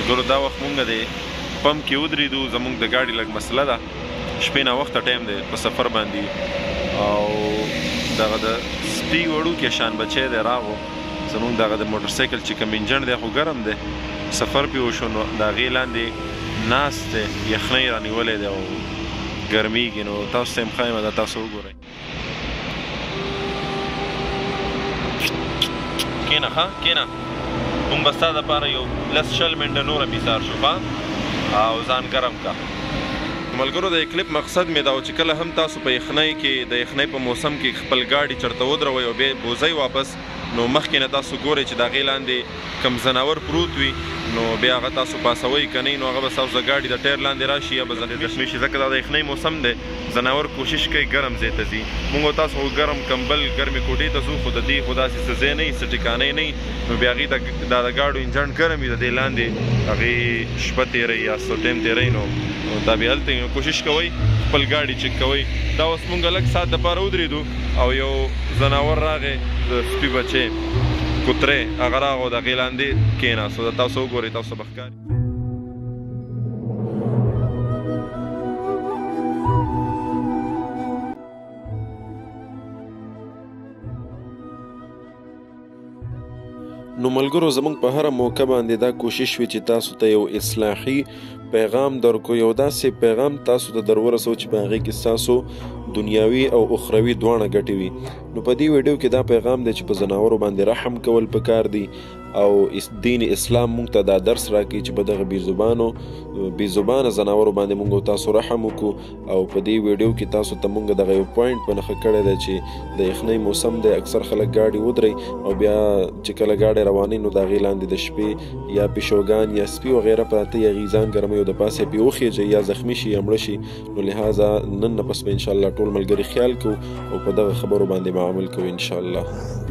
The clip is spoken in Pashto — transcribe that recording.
ملګرو دا وخت مونږ د پمپ کې ودرېدو، زمونږ د ګاډي لږ مسله ده، شپې ناوخته ټایم دی په سفر باندې، او دغه د سپي وړوکی شان بچی دی راغو، زمونږ دغه د موټر سایکل چې کوم انجن دی خو ګرم دی، سفر پې وشو نو د هغې لاندې ناست دی، یخنۍ رانیولی دی او ګرمیږي. نو تاسو ته یم ښایم دا تاسو وګورئ. کېنه ښه کېنه، مونږ به ستا دپاره یو 10-20 منټه نوره بیسار شو ښه، او ځان ګرم کا. ملګرو د کلیپ مقصد مې دا و چې کله هم تاسو په یخنۍ کې د یخنۍ په موسم کې خپل ګاډي چېرته ودروئ او بیا بوځئ واپس، نو مخکې نه تاسو ګورئ چې د هغې لاندې کم ځناور پروت وي، نو بیا هغه تاسو پاسوئ که نه نو هغه به ستاسو د ګاډي د ټایر لاندې راشي یا به زخمي شي، ځکه دا د یخنۍ موسم دی، ځناور کوشش کوي ګرم ځای ته ځي. مونږ او تاسو ګرم کمبل ګرمې کوټې ته ځو، خو د دې خو داسې څه ځای نه وي، څه ټکانی نه وي، نو بیا هغې دا د ګاډو انجن ګرم وي، د دې لاندې هغې شپه تېروي یا څه ټایم تېروي، نو دا بیا هلته وي. کوشش کوئ خپل ګاډي چک کوئ. دا اوس مونږ لږ ساعت دپاره ودرېدو او یو ځناور راغی د سپي بچی کوترې، هغه راغو د هغې لاندې کېناستو. دا تاسو وګورئ، تاسو به ښکاري. نو ملګرو زمونږ په هره موقع باندې دا کوشش وي چې تاسو ته یو اصلاحي پیغام درکو، یو داسې پیغام تاسو ته درورسو چې په هغې کې ستاسو دنیاوي او اخروي دواړه ګټې وي. نو په دې ویډیو کې دا پیغام دی چې په ځناورو باندې رحم کول پکار دی، او دین اسلام مونږ ته دا درس راکوي چې په دغه بېزبانه ځناورو باندې مونږ تاسو رحم وکړو. او په دې ویډیو کې تاسو ته مونږ دغه یو پوینټ په نښه کړی دی چې د یخنۍ موسم دی، اکثر خلک ګاډي ودرئ او بیا چې کله ګاډی روانوي نو د هغې لاندې د شپې یا پیشوګان یا سپي وغیره پراته یا هغې ځان ګرموي او د پاسه یې پرې وخیږي یا زخمي شي یا مړه شي. نو لهذا نن نه پس به انشاءالله ټول ملګري خیال کوو او په دغه خبرو باندې به عمل کوو انشاءالله.